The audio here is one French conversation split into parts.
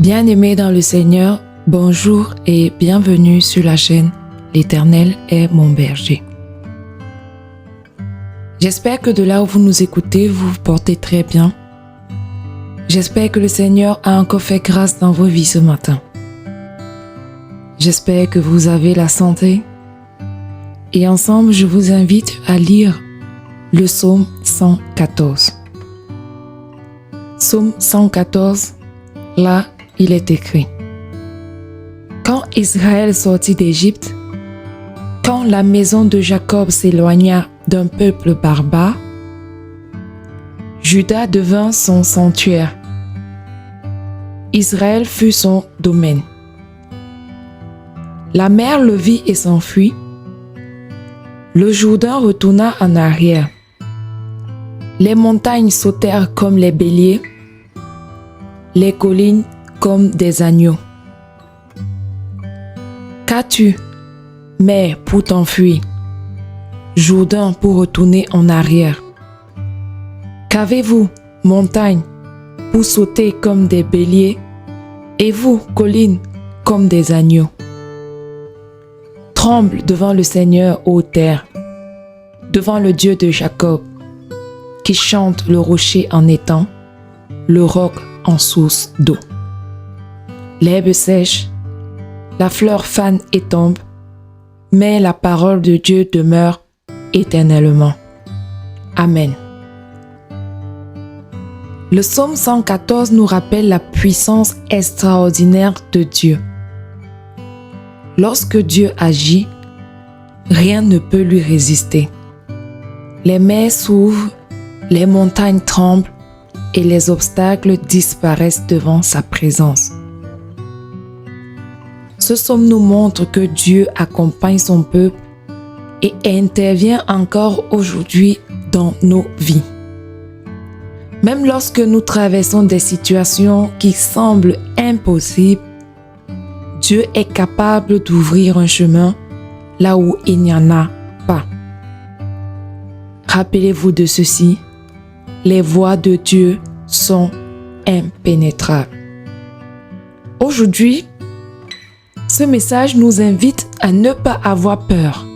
Bien-aimés dans le Seigneur, bonjour et bienvenue sur la chaîne L'Éternel est mon berger. J'espère que de là où vous nous écoutez, vous vous portez très bien. J'espère que le Seigneur a encore fait grâce dans vos vies ce matin. J'espère que vous avez la santé. Et ensemble, je vous invite à lire le psaume 114. Psaume 114, là, il est écrit: Quand Israël sortit d'Égypte, quand la maison de Jacob s'éloigna d'un peuple barbare, Juda devint son sanctuaire. Israël fut son domaine. La mer le vit et s'enfuit. Le Jourdain retourna en arrière. Les montagnes sautèrent comme les béliers, les collines comme des agneaux. Qu'as-tu, mer, pour t'enfuir, Jourdain pour retourner en arrière? Qu'avez-vous, montagne, pour sauter comme des béliers, et vous, collines, comme des agneaux? Tremble devant le Seigneur, ô terre, devant le Dieu de Jacob, qui chante le rocher en étang, le roc en source d'eau. L'herbe sèche, la fleur fane et tombe, mais la parole de Dieu demeure éternellement. Amen. Le psaume 114 nous rappelle la puissance extraordinaire de Dieu. Lorsque Dieu agit, rien ne peut lui résister. Les mers s'ouvrent, les montagnes tremblent et les obstacles disparaissent devant sa présence. Ce psaume nous montre que Dieu accompagne son peuple et intervient encore aujourd'hui dans nos vies. Même lorsque nous traversons des situations qui semblent impossibles, Dieu est capable d'ouvrir un chemin là où il n'y en a pas. Rappelez-vous de ceci, les voies de Dieu sont impénétrables. Aujourd'hui, ce message nous invite à ne pas avoir peur,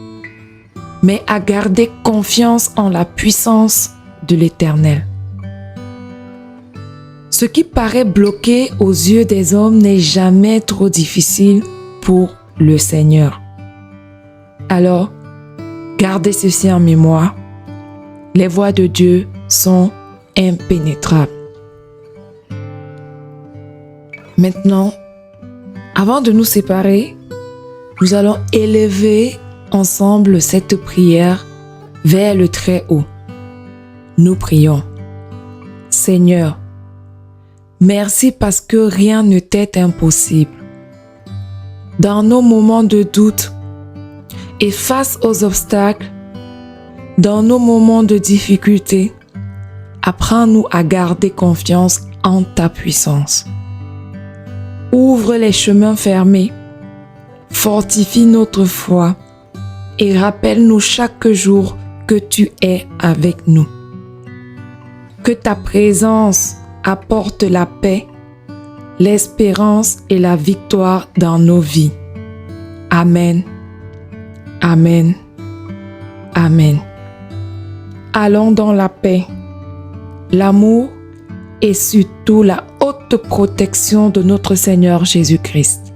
mais à garder confiance en la puissance de l'Éternel. Ce qui paraît bloqué aux yeux des hommes n'est jamais trop difficile pour le Seigneur. Alors, gardez ceci en mémoire. Les voies de Dieu sont impénétrables. Maintenant, avant de nous séparer, nous allons élever ensemble cette prière vers le Très-Haut. Nous prions. Seigneur, merci parce que rien ne t'est impossible. Dans nos moments de doute et face aux obstacles, dans nos moments de difficulté, apprends-nous à garder confiance en ta puissance. Ouvre les chemins fermés, fortifie notre foi et rappelle-nous chaque jour que tu es avec nous. Que ta présence apporte la paix, l'espérance et la victoire dans nos vies. Amen. Amen. Amen. Allons dans la paix, l'amour et surtout la haute protection de notre Seigneur Jésus-Christ.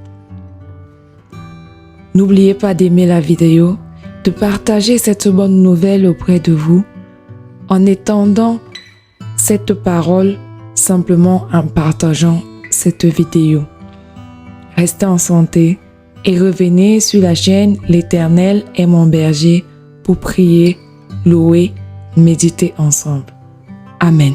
N'oubliez pas d'aimer la vidéo, de partager cette bonne nouvelle auprès de vous en étendant cette parole simplement en partageant cette vidéo. Restez en santé et revenez sur la chaîne L'Éternel est mon berger pour prier, louer, méditer ensemble. Amen.